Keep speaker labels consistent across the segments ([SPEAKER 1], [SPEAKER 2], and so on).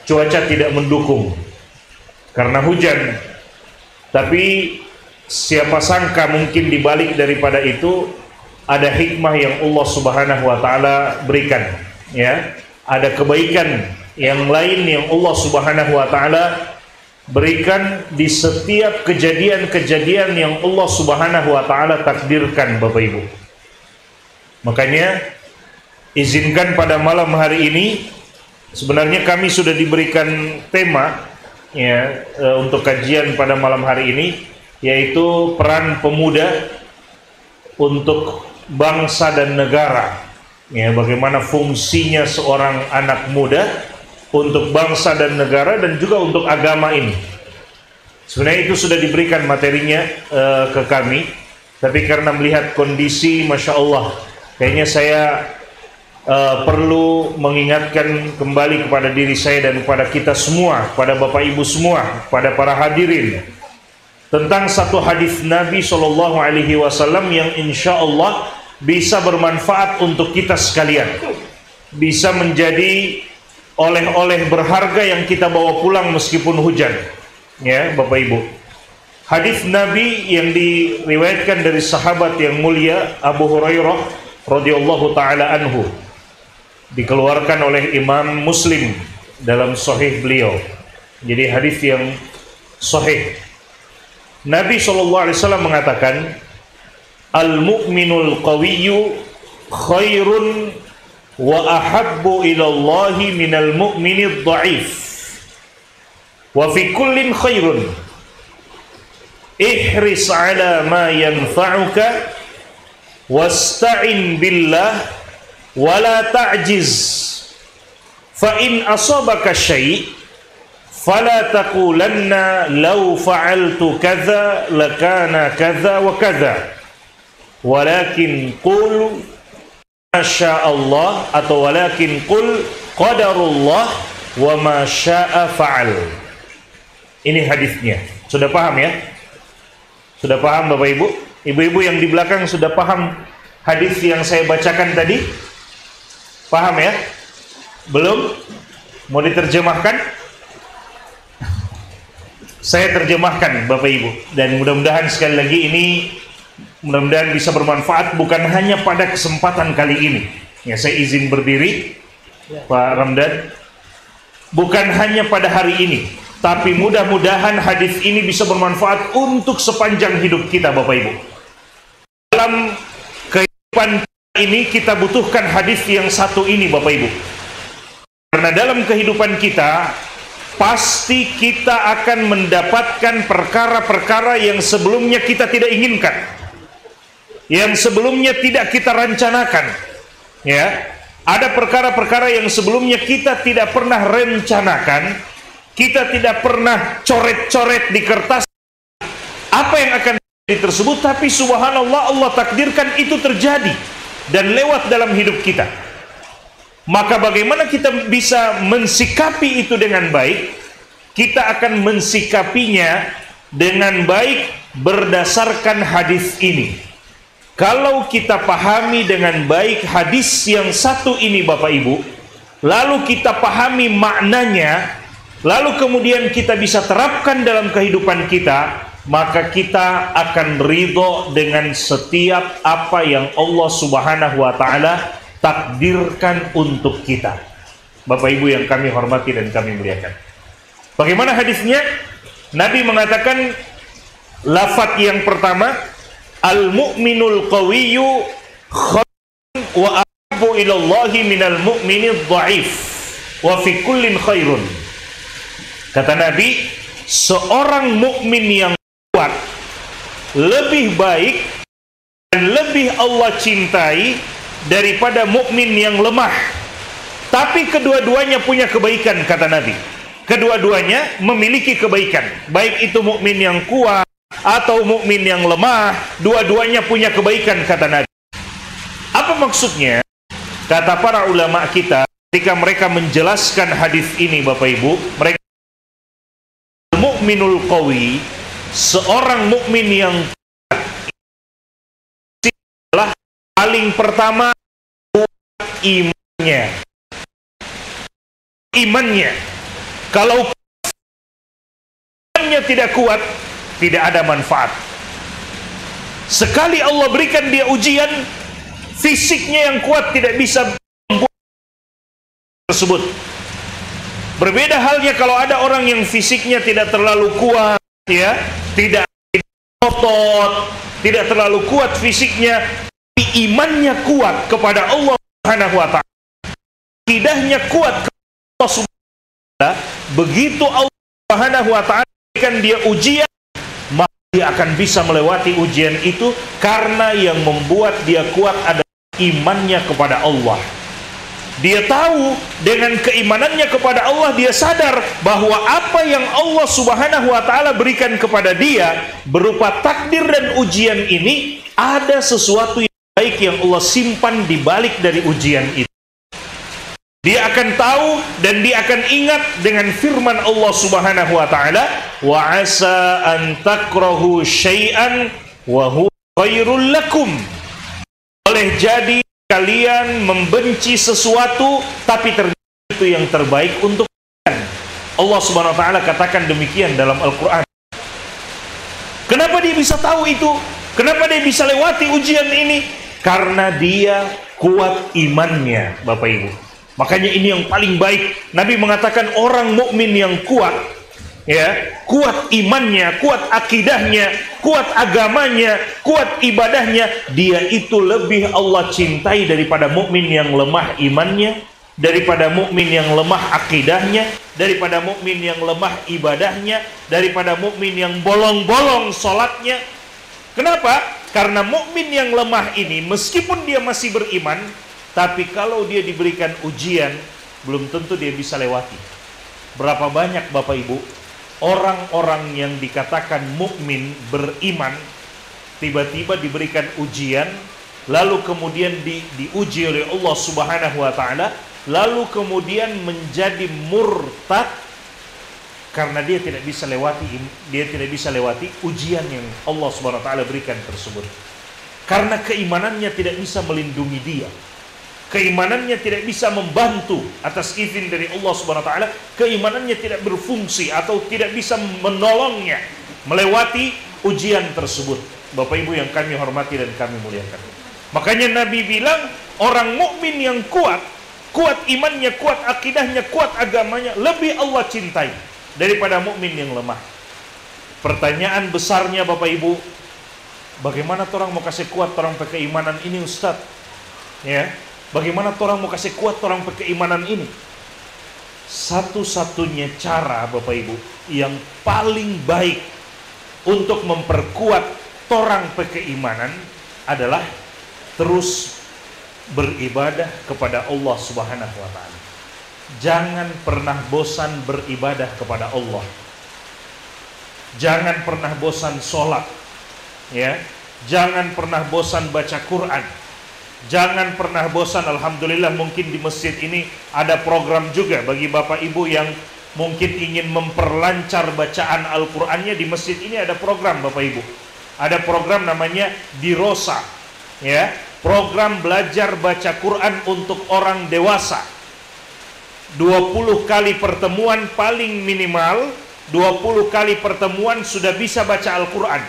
[SPEAKER 1] cuaca tidak mendukung karena hujan. Tapi siapa sangka mungkin dibalik daripada itu ada hikmah yang Allah Subhanahu wa taala berikan, ya. Ada kebaikan yang lain yang Allah Subhanahu wa taala berikan di setiap kejadian-kejadian yang Allah Subhanahu wa taala takdirkan, Bapak Ibu. Makanya izinkan pada malam hari ini, sebenarnya kami sudah diberikan tema, ya, untuk kajian pada malam hari ini, yaitu peran pemuda untuk bangsa dan negara. Ya, bagaimana fungsinya seorang anak muda untuk bangsa dan negara dan juga untuk agama ini. Sebenarnya itu sudah diberikan materinya ke kami, tapi karena melihat kondisi, Masya Allah, kayaknya saya perlu mengingatkan kembali kepada diri saya dan kepada kita semua, kepada Bapak Ibu semua, kepada para hadirin, tentang satu hadis Nabi SAW yang insya Allah bisa bermanfaat untuk kita sekalian, bisa menjadi oleh-oleh berharga yang kita bawa pulang meskipun hujan, ya Bapak Ibu. Hadis Nabi yang diriwayatkan dari sahabat yang mulia Abu Hurairah radhiyallahu taala anhu, dikeluarkan oleh Imam Muslim dalam sahih beliau. Jadi hadis yang sahih. Nabi SAW mengatakan, al-mu'minul qawiyyu khairun wa ahabbu ilallahi minal mu'minid dha'if wa fi kullin khairun ihris ala ma yanfa'uka wasta'in billah wa la ta'jiz fa in asabaka syai' fala taqulanna law fa'altu kadza lakana kadza wa kadza walakin qul Masya Allah, atau walakin qul qadarullah wa ma syaa fa'al. Ini hadisnya. Sudah paham ya? Sudah paham Bapak Ibu? Ibu-ibu yang di belakang sudah paham hadis yang saya bacakan tadi? Paham ya? Belum? Mau diterjemahkan? Saya terjemahkan Bapak Ibu, dan mudah-mudahan sekali lagi ini mudah-mudahan bisa bermanfaat bukan hanya pada kesempatan kali ini. Ya, saya izin berdiri, Pak Ramdan. Bukan hanya pada hari ini, tapi mudah-mudahan hadis ini bisa bermanfaat untuk sepanjang hidup kita, Bapak Ibu. Dalam kehidupan ini kita butuhkan hadis yang satu ini, Bapak Ibu. Karena dalam kehidupan kita pasti kita akan mendapatkan perkara-perkara yang sebelumnya kita tidak inginkan, yang sebelumnya tidak kita rencanakan, ya. Ada perkara-perkara yang sebelumnya kita tidak pernah rencanakan, kita tidak pernah coret-coret di kertas apa yang akan terjadi tersebut, tapi subhanallah Allah takdirkan itu terjadi dan lewat dalam hidup kita. Maka bagaimana kita bisa mensikapi itu dengan baik? Kita akan mensikapinya dengan baik berdasarkan hadis ini. Kalau kita pahami dengan baik hadis yang satu ini Bapak Ibu, lalu kita pahami maknanya, lalu kemudian kita bisa terapkan dalam kehidupan kita, maka kita akan ridho dengan setiap apa yang Allah Subhanahu wa taala takdirkan untuk kita. Bapak Ibu yang kami hormati dan kami muliakan. Bagaimana hadisnya? Nabi mengatakan, lafaz yang pertama, al-mu'minul qawiyyu khairun wa ahabbu ilallahi minal mu'minid dha'if wa fi kullin khairun. Kata Nabi, seorang mukmin yang kuat lebih baik dan lebih Allah cintai daripada mukmin yang lemah. Tapi kedua-duanya punya kebaikan, kata Nabi. Kedua-duanya memiliki kebaikan. Baik itu mukmin yang kuat atau mukmin yang lemah, dua-duanya punya kebaikan, kata Nabi. Apa maksudnya? Kata para ulama kita ketika mereka menjelaskan hadis ini, Bapak Ibu, mereka mukminul qawi, seorang mukmin yang adalah paling pertama imannya. Kalau imannya tidak kuat, tidak ada manfaat. Sekali Allah berikan dia ujian, fisiknya yang kuat tidak bisa membuat tersebut. Berbeda halnya kalau ada orang yang fisiknya tidak terlalu kuat, ya, tidak otot, tidak terlalu kuat fisiknya, tapi imannya kuat kepada Allah Subhanahu wa taala. Akidahnya kuat kepada Allah Subhanahu wa taala. Begitu Allah Subhanahu wa taala berikan dia ujian, maka dia akan bisa melewati ujian itu, karena yang membuat dia kuat adalah imannya kepada Allah. Dia tahu dengan keimanannya kepada Allah, dia sadar bahwa apa yang Allah Subhanahu wa taala berikan kepada dia berupa takdir dan ujian ini, ada sesuatu yang baik yang Allah simpan di balik dari ujian itu. Dia akan tahu dan dia akan ingat dengan firman Allah Subhanahu wa taala, "Wa 'asa an takrahu syai'an wa huwa khairul lakum." Boleh jadi kalian membenci sesuatu, tapi ternyata itu yang terbaik untuk kalian. Allah Subhanahu wa taala katakan demikian dalam Al-Qur'an. Kenapa dia bisa tahu itu? Kenapa dia bisa lewati ujian ini? Karena dia kuat imannya, Bapak Ibu. Makanya ini yang paling baik. Nabi mengatakan orang mukmin yang kuat, ya, kuat imannya, kuat akidahnya, kuat agamanya, kuat ibadahnya, dia itu lebih Allah cintai daripada mukmin yang lemah imannya, daripada mukmin yang lemah akidahnya, daripada mukmin yang lemah ibadahnya, daripada mukmin yang bolong-bolong salatnya. Kenapa? Karena mukmin yang lemah ini meskipun dia masih beriman, tapi kalau dia diberikan ujian, belum tentu dia bisa lewati. Berapa banyak Bapak Ibu orang-orang yang dikatakan mukmin beriman, tiba-tiba diberikan ujian, lalu kemudian diuji oleh Allah Subhanahu wa taala, lalu kemudian menjadi murtad karena dia tidak bisa lewati ujian yang Allah Subhanahu wa taala berikan tersebut. Karena keimanannya tidak bisa melindungi dia. Keimanannya tidak bisa membantu atas izin dari Allah Subhanahu wa taala, keimanannya tidak berfungsi atau tidak bisa menolongnya melewati ujian tersebut. Bapak Ibu yang kami hormati dan kami muliakan. Makanya Nabi bilang orang mukmin yang kuat imannya, kuat akidahnya, kuat agamanya, lebih Allah cintai daripada mukmin yang lemah. Pertanyaan besarnya Bapak Ibu, bagaimana orang mau kasih kuat orang pakai keimanan ini, Ustaz? Ya. Bagaimana orang mau kasih kuat orang pakai keimanan ini? Satu-satunya cara Bapak Ibu yang paling baik untuk memperkuat orang pakai keimanan adalah terus beribadah kepada Allah Subhanahu wa taala. Jangan pernah bosan beribadah kepada Allah. Jangan pernah bosan sholat, ya. Jangan pernah bosan baca Quran. Jangan pernah bosan. Alhamdulillah mungkin di masjid ini ada program juga bagi Bapak Ibu yang mungkin ingin memperlancar bacaan Al-Qur'annya. Di masjid ini ada program Bapak Ibu. Ada program namanya Dirosa, ya. Program belajar baca Quran untuk orang dewasa. 20 kali pertemuan paling minimal, 20 kali pertemuan sudah bisa baca Al-Qur'an.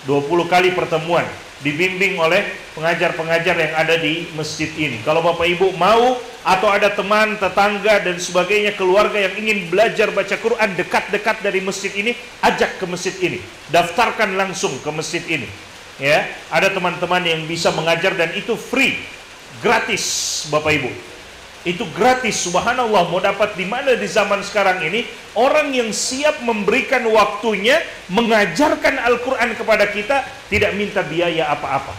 [SPEAKER 1] 20 kali pertemuan dibimbing oleh pengajar-pengajar yang ada di masjid ini. Kalau Bapak Ibu mau, atau ada teman, tetangga dan sebagainya, keluarga yang ingin belajar baca Quran dekat-dekat dari masjid ini, ajak ke masjid ini. Daftarkan langsung ke masjid ini. Ya, ada teman-teman yang bisa mengajar dan itu free, gratis Bapak Ibu. Itu gratis, subhanallah. Mau dapat di mana di zaman sekarang ini orang yang siap memberikan waktunya mengajarkan Al-Quran kepada kita, tidak minta biaya apa-apa.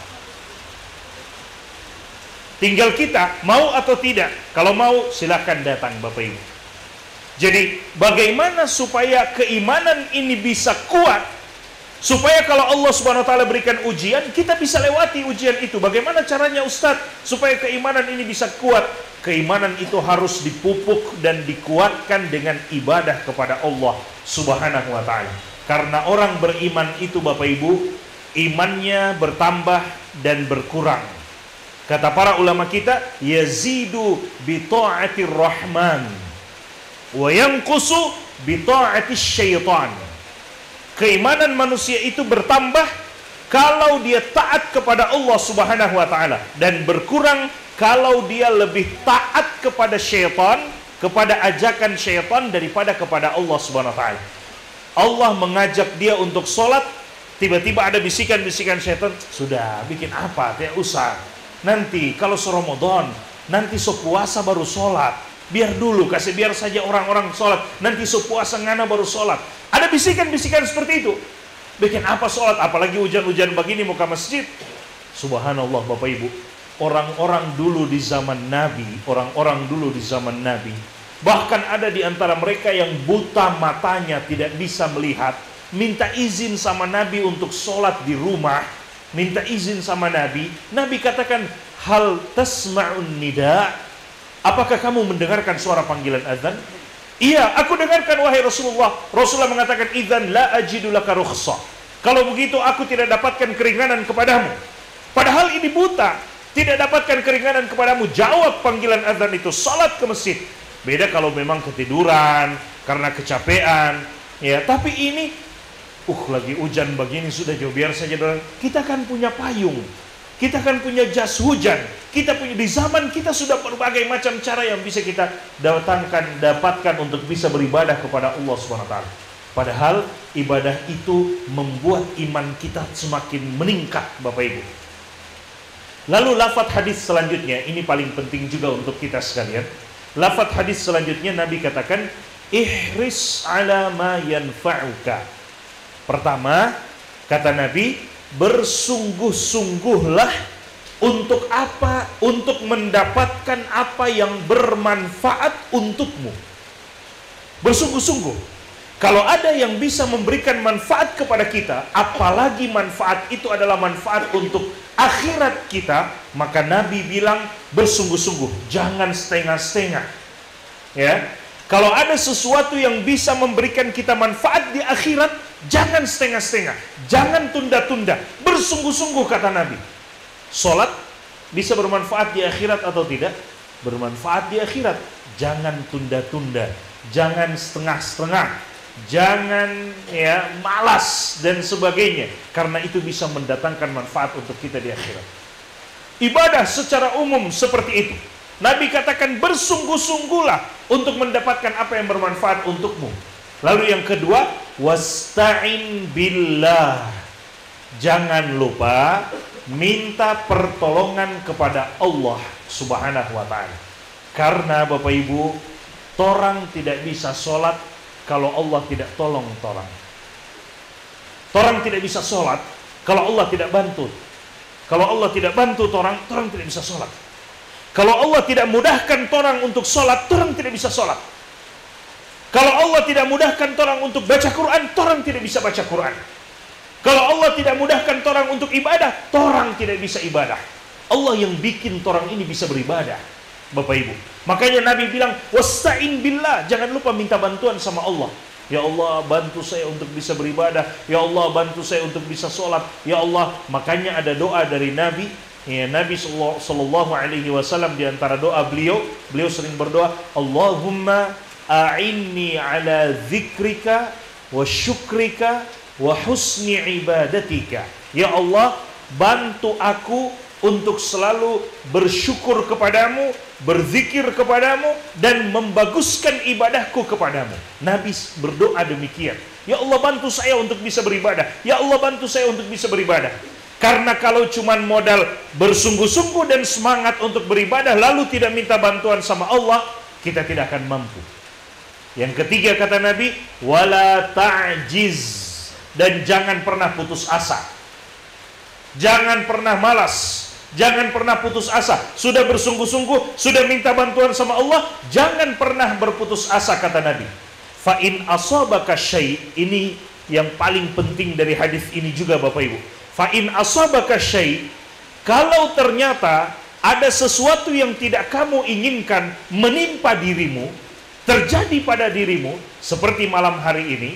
[SPEAKER 1] Tinggal kita mau atau tidak. Kalau mau silakan datang Bapak Ibu. Jadi bagaimana supaya keimanan ini bisa kuat, supaya kalau Allah Subhanahu wa taala berikan ujian, kita bisa lewati ujian itu. Bagaimana caranya Ustadz supaya keimanan ini bisa kuat? Keimanan itu harus dipupuk dan dikuatkan dengan ibadah kepada Allah Subhanahu wa taala. Karena orang beriman itu Bapak Ibu, imannya bertambah dan berkurang. Kata para ulama kita, yazidu bi ta'atir rahman. wa yanqusu bi ta'ati syaitan. Keimanan manusia itu bertambah kalau dia taat kepada Allah Subhanahu wa taala, dan berkurang kalau dia lebih taat kepada syaitan, kepada ajakan syaitan daripada kepada Allah Subhanahu wa taala. Allah mengajak dia untuk sholat, tiba-tiba ada bisikan-bisikan syaitan, sudah bikin apa, tidak usah. Nanti kalau Ramadan, nanti puasa baru sholat. Biar dulu, biar saja orang-orang sholat. Nanti puasa ngana baru sholat. Ada bisikan-bisikan seperti itu. Bikin apa sholat, apalagi hujan-hujan begini muka masjid. Subhanallah Bapak Ibu, orang-orang dulu di zaman Nabi, bahkan ada di antara mereka yang buta matanya, tidak bisa melihat, minta izin sama Nabi untuk sholat di rumah. Minta izin sama Nabi. Nabi katakan, hal tasma'un nida, apakah kamu mendengarkan suara panggilan azan? Iya, aku dengarkan wahai Rasulullah. Rasulullah mengatakan, idzan la ajidu laka rukhsah. Kalau begitu aku tidak dapatkan keringanan kepadamu. Padahal ini buta, tidak dapatkan keringanan kepadamu. Jawab panggilan azan itu, salat ke masjid. Beda kalau memang ketiduran karena kecapean, ya. Tapi ini lagi hujan begini, sudah jauh biar saja. Kita kan punya payung, kita kan punya jas hujan, kita punya, di zaman kita sudah berbagai macam cara yang bisa kita dapatkan untuk bisa beribadah kepada Allah SWT. Padahal ibadah itu membuat iman kita semakin meningkat, Bapak Ibu. Lalu lafaz hadis selanjutnya, ini paling penting juga untuk kita sekalian. Lafaz hadis selanjutnya Nabi katakan, ihris ala ma yanfa'uka. Pertama, kata Nabi, bersungguh-sungguhlah untuk apa? Untuk mendapatkan apa yang bermanfaat untukmu. Bersungguh-sungguh. Kalau ada yang bisa memberikan manfaat kepada kita, apalagi manfaat itu adalah manfaat untuk akhirat kita, maka Nabi bilang bersungguh-sungguh, jangan setengah-setengah. Ya, kalau ada sesuatu yang bisa memberikan kita manfaat di akhirat, jangan setengah-setengah, jangan tunda-tunda, bersungguh-sungguh kata Nabi. Sholat bisa bermanfaat di akhirat atau tidak? Bermanfaat di akhirat. Jangan tunda-tunda, jangan setengah-setengah, jangan malas dan sebagainya, karena itu bisa mendatangkan manfaat untuk kita di akhirat. Ibadah secara umum seperti itu. Nabi katakan bersungguh-sungguhlah untuk mendapatkan apa yang bermanfaat untukmu. Lalu yang kedua, wasta'in billah. Jangan lupa minta pertolongan kepada Allah Subhanahu wa ta'ala. Karena Bapak Ibu, torang tidak bisa sholat kalau Allah tidak tolong torang. Torang tidak bisa sholat kalau Allah tidak bantu. Kalau Allah tidak bantu torang tidak bisa sholat. Kalau Allah tidak mudahkan torang untuk sholat, torang tidak bisa sholat. Kalau Allah tidak mudahkan torang untuk baca Quran, torang tidak bisa baca Quran. Kalau Allah tidak mudahkan torang untuk ibadah, torang tidak bisa ibadah. Allah yang bikin torang ini bisa beribadah, Bapak Ibu. Makanya Nabi bilang, wasta'in billah, jangan lupa minta bantuan sama Allah. Ya Allah, bantu saya untuk bisa beribadah. Ya Allah, bantu saya untuk bisa sholat. Ya Allah, makanya ada doa dari Nabi. Ya, Nabi sallallahu alaihi wasallam, di antara doa beliau sering berdoa, Allahumma a'inni ala dzikrika wa syukrika wa husni ibadatika. Ya Allah, bantu aku untuk selalu bersyukur kepadamu, berzikir kepadamu, dan membaguskan ibadahku kepadamu. Nabi berdoa demikian. Ya Allah, bantu saya untuk bisa beribadah. Ya Allah, bantu saya untuk bisa beribadah. Karena kalau cuma modal bersungguh-sungguh dan semangat untuk beribadah, lalu tidak minta bantuan sama Allah, kita tidak akan mampu. Yang ketiga kata Nabi, wala ta'jiz. Dan jangan pernah putus asa. Jangan pernah malas. Jangan pernah putus asa. Sudah bersungguh-sungguh, sudah minta bantuan sama Allah, jangan pernah berputus asa kata Nabi. Fa in asabaka syai', ini yang paling penting dari hadis ini juga Bapak Ibu. Fa in asabaka syai', kalau ternyata ada sesuatu yang tidak kamu inginkan menimpa dirimu, terjadi pada dirimu, seperti malam hari ini,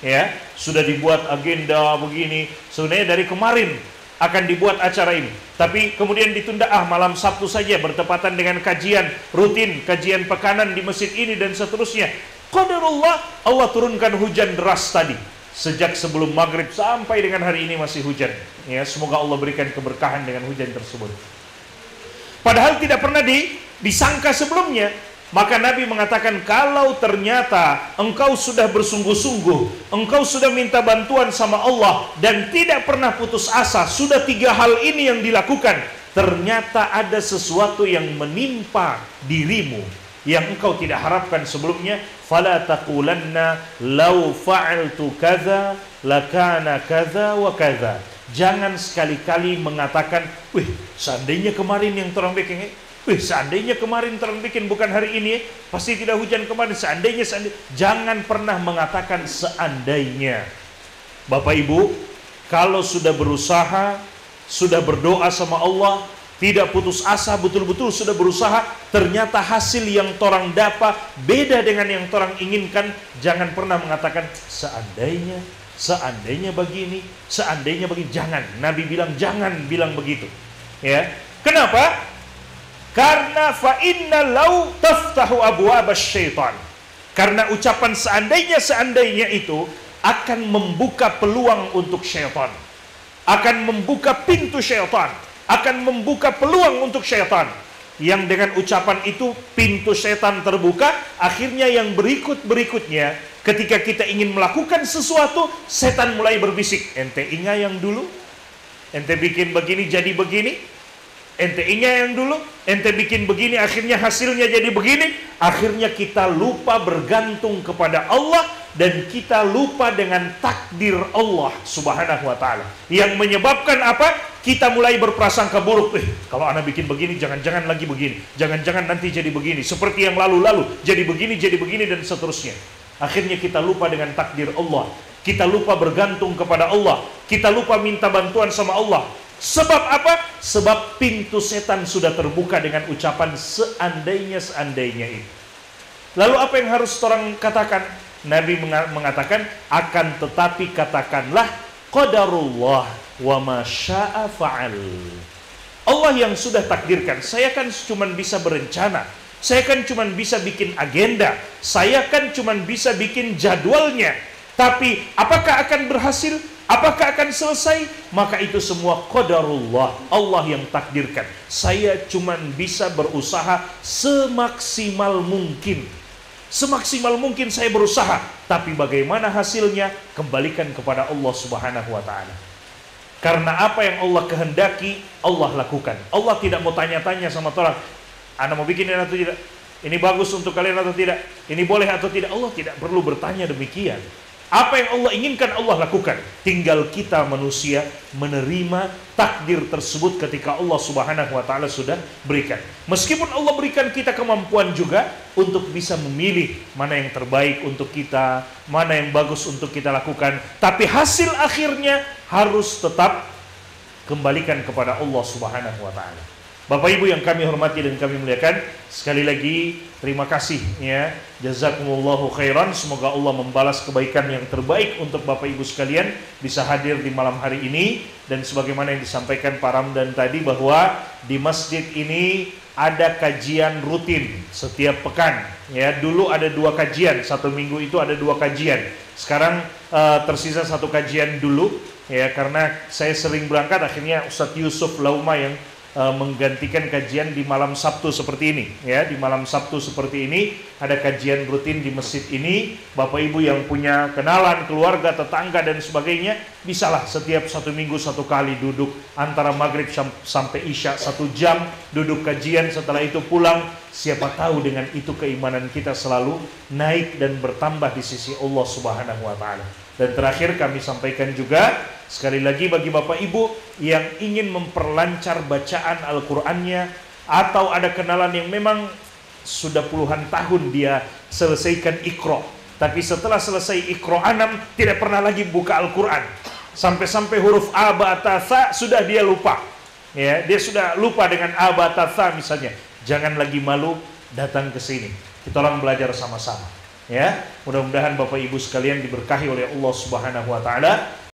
[SPEAKER 1] ya, sudah dibuat agenda begini, sebenarnya dari kemarin akan dibuat acara ini, tapi kemudian ditunda, malam Sabtu saja bertepatan dengan kajian rutin, kajian pekanan di masjid ini dan seterusnya. Qadarullah, Allah turunkan hujan deras tadi. Sejak sebelum maghrib sampai dengan hari ini masih hujan. Ya, semoga Allah berikan keberkahan dengan hujan tersebut. Padahal tidak pernah disangka sebelumnya. Maka Nabi mengatakan, kalau ternyata engkau sudah bersungguh-sungguh, engkau sudah minta bantuan sama Allah, dan tidak pernah putus asa, sudah 3 hal ini yang dilakukan, ternyata ada sesuatu yang menimpa dirimu yang engkau tidak harapkan sebelumnya, fala taqulanna law fa'altu kadza lakana kadza wa kadza. Jangan sekali-kali mengatakan, wih, seandainya kemarin yang terang bikin, seandainya kemarin terang bikin bukan hari ini, pasti tidak hujan kemarin, seandainya. Jangan pernah mengatakan seandainya. Bapak Ibu, kalau sudah berusaha, sudah berdoa sama Allah, tidak putus asa, betul-betul sudah berusaha, ternyata hasil yang torang dapat beda dengan yang torang inginkan, jangan pernah mengatakan seandainya begini, seandainya begini. Jangan. Nabi bilang jangan bilang begitu. Ya. Kenapa? Karena fa inna law taftahu abwabasy syaitan. Karena ucapan seandainya itu akan membuka peluang untuk syaitan. Akan membuka pintu syaitan, akan membuka peluang untuk syaitan. Yang dengan ucapan itu pintu syaitan terbuka, akhirnya yang berikutnya ketika kita ingin melakukan sesuatu, setan mulai berbisik, ente ingat yang dulu, ente bikin begini jadi begini, ente ingat yang dulu, ente bikin begini, akhirnya hasilnya jadi begini. Akhirnya kita lupa bergantung kepada Allah, dan kita lupa dengan takdir Allah subhanahu wa ta'ala. Yang menyebabkan apa? Kita mulai berprasangka buruk. Kalau anak bikin begini, jangan-jangan lagi begini, jangan-jangan nanti jadi begini, seperti yang lalu-lalu, jadi begini, dan seterusnya. Akhirnya kita lupa dengan takdir Allah, kita lupa bergantung kepada Allah, kita lupa minta bantuan sama Allah. Sebab apa? Sebab pintu setan sudah terbuka dengan ucapan seandainya itu. Lalu apa yang harus orang katakan? Nabi mengatakan, akan tetapi katakanlah qadarullah wa ma syaa fa'al. Allah yang sudah takdirkan. Saya kan cuma bisa berencana, saya kan cuma bisa bikin agenda, saya kan cuma bisa bikin jadwalnya. Tapi apakah akan berhasil? Apakah akan selesai? Maka itu semua qadarullah, Allah yang takdirkan. Saya cuma bisa berusaha semaksimal mungkin. Semaksimal mungkin saya berusaha, tapi bagaimana hasilnya? Kembalikan kepada Allah subhanahu wa ta'ala. Karena apa yang Allah kehendaki, Allah lakukan. Allah tidak mau tanya-tanya sama orang, Anda mau bikin ini atau tidak? Ini bagus untuk kalian atau tidak? Ini boleh atau tidak? Allah tidak perlu bertanya demikian. Apa yang Allah inginkan, Allah lakukan. Tinggal kita manusia menerima takdir tersebut ketika Allah subhanahu wa ta'ala sudah berikan. Meskipun Allah berikan kita kemampuan juga untuk bisa memilih mana yang terbaik untuk kita, mana yang bagus untuk kita lakukan. Tapi hasil akhirnya harus tetap kembalikan kepada Allah subhanahu wa ta'ala. Bapak Ibu yang kami hormati dan kami muliakan, sekali lagi terima kasih ya. Jazakumullahu khairan. Semoga Allah membalas kebaikan yang terbaik untuk Bapak Ibu sekalian bisa hadir di malam hari ini. Dan sebagaimana yang disampaikan Pak Ramdan tadi, bahwa di masjid ini ada kajian rutin setiap pekan ya. Dulu ada 2 kajian, 1 minggu itu ada 2 kajian. Sekarang tersisa 1 kajian dulu ya, karena saya sering berangkat, akhirnya Ustadz Yusuf Lauma yang menggantikan kajian di malam Sabtu seperti ini ya. Di malam Sabtu seperti ini ada kajian rutin di masjid ini. Bapak Ibu yang punya kenalan, keluarga, tetangga dan sebagainya, bisalah setiap 1 minggu 1 kali duduk antara maghrib sampai isya 1 jam duduk kajian, setelah itu pulang. Siapa tahu dengan itu keimanan kita selalu naik dan bertambah di sisi Allah subhanahu wa ta'ala. Dan terakhir kami sampaikan juga, sekali lagi bagi Bapak Ibu yang ingin memperlancar bacaan Al-Qur'annya, atau ada kenalan yang memang sudah puluhan tahun dia selesaikan Iqra, tapi setelah selesai Iqra 6 tidak pernah lagi buka Al-Qur'an, sampai-sampai huruf A, Ba, Ta, Tha sudah dia lupa ya, dia sudah lupa dengan A, Ba, Ta, Tha misalnya. Jangan lagi malu, datang ke sini, kita orang belajar sama-sama ya. Mudah-mudahan Bapak Ibu sekalian diberkahi oleh Allah subhanahu wa ta'ala.